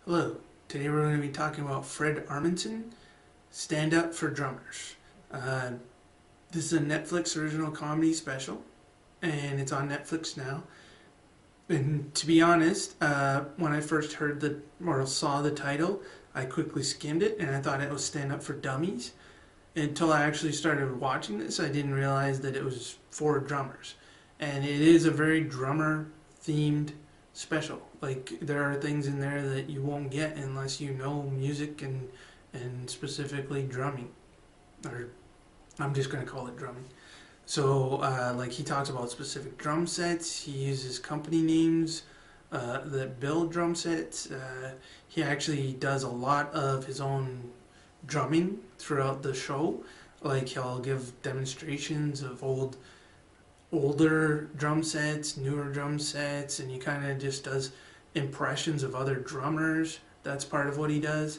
Hello, today we're going to be talking about Fred Armisen, Stand-Up for Drummers. Uh, this is a Netflix original comedy special, and it's on Netflix now. And to be honest, when I first heard or saw the title, I quickly skimmed it, and I thought it was Stand-Up for Dummies. Until I actually started watching this, I didn't realize that it was for drummers. And it is a very drummer-themed special. Like, there are things in there that you won't get unless you know music and specifically drumming. Or I'm just going to call it drumming. So, like, he talks about specific drum sets. He uses company names that build drum sets. He actually does a lot of his own drumming throughout the show. Like, he'll give demonstrations of older drum sets, newer drum sets, and he kind of just does impressions of other drummers. That's part of what he does.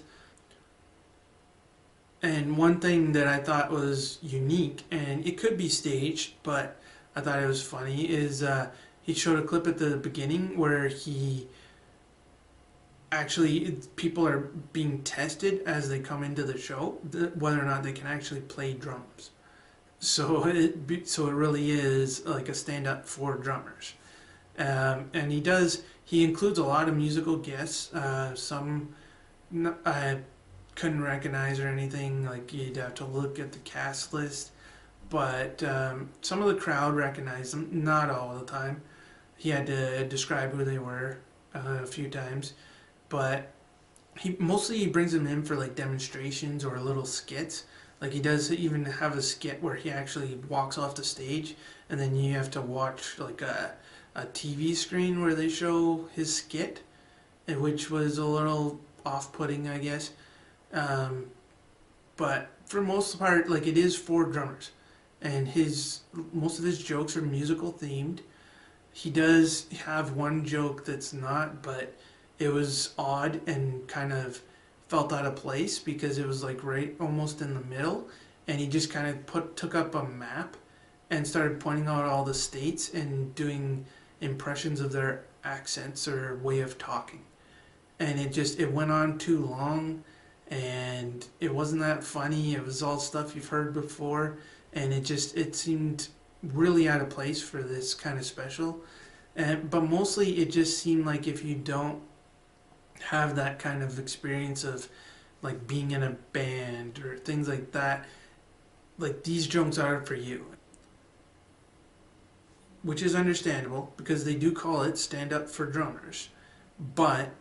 And one thing that I thought was unique, and it could be staged, but I thought it was funny, is he showed a clip at the beginning where he actually, people are being tested as they come into the show, whether or not they can actually play drums. So it really is like a stand-up for drummers. And he includes a lot of musical guests. Some I couldn't recognize or anything, like you'd have to look at the cast list. But some of the crowd recognized them, not all the time. He had to describe who they were a few times. But he brings them in for like demonstrations or little skits. Like, he does even have a skit where he actually walks off the stage, and then you have to watch like a TV screen where they show his skit, which was a little off-putting, I guess. But for most part, like, it is for drummers, and most of his jokes are musical themed. He does have one joke that's not, but it was odd and kind of felt out of place because it was like right almost in the middle, and he just kind of took up a map and started pointing out all the states and doing impressions of their accents or way of talking. And it went on too long, and it wasn't that funny. It was all stuff you've heard before, and it seemed really out of place for this kind of special. But mostly it just seemed like if you don't have that kind of experience of like being in a band or things like that, like, these jokes are for you, which is understandable because they do call it stand up for drummers. But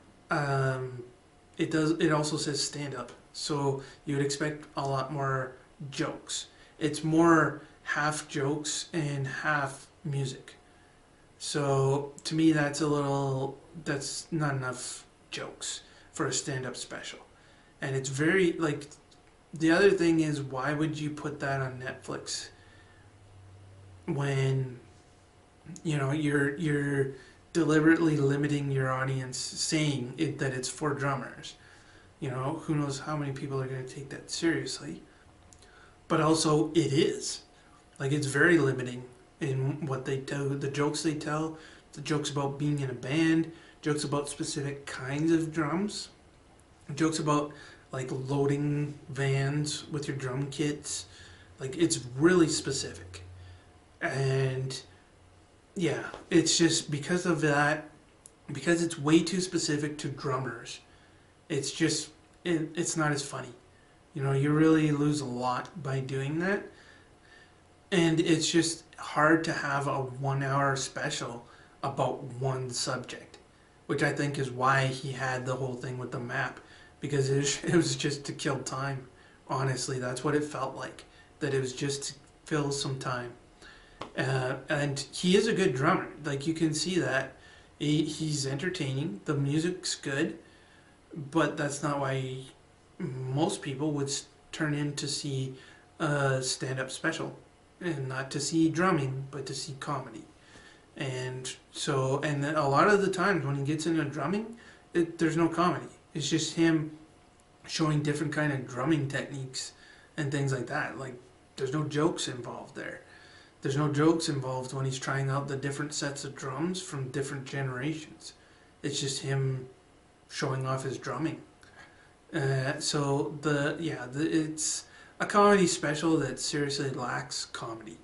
it also says stand up, so you would expect a lot more jokes. It's more half jokes and half music. So to me, that's not enough jokes for a stand-up special. And it's very, like, the other thing is, why would you put that on Netflix when you're deliberately limiting your audience, saying that it's for drummers? Who knows how many people are going to take that seriously. But also, it is, like, it's very limiting in what they tell, the jokes they tell, the jokes about being in a band, jokes about specific kinds of drums, jokes about like loading vans with your drum kits. Like, it's really specific. And yeah, it's just because of that, because it's way too specific to drummers, it's not as funny. You really lose a lot by doing that. And it's just hard to have a 1 hour special about one subject, which I think is why he had the whole thing with the map, because it was just to kill time. Honestly, that's what it felt like, that it was just to fill some time. And he is a good drummer. Like, you can see that. He's entertaining. The music's good, but that's not why most people would turn in to see a stand-up special, and not to see drumming, but to see comedy. And a lot of the times when he gets into drumming, there's no comedy. It's just him showing different kind of drumming techniques and things like that. Like, there's no jokes involved there. There's no jokes involved when he's trying out the different sets of drums from different generations. It's just him showing off his drumming. It's a comedy special that seriously lacks comedy.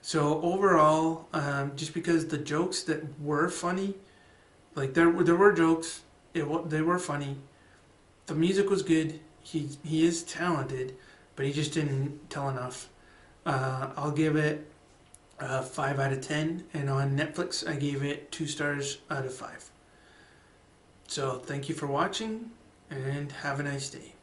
So overall, just because the jokes that were funny, like there were jokes, they were funny. The music was good. He is talented, but he just didn't tell enough. I'll give it 5 out of 10, and on Netflix I gave it 2 stars out of 5. So thank you for watching, and have a nice day.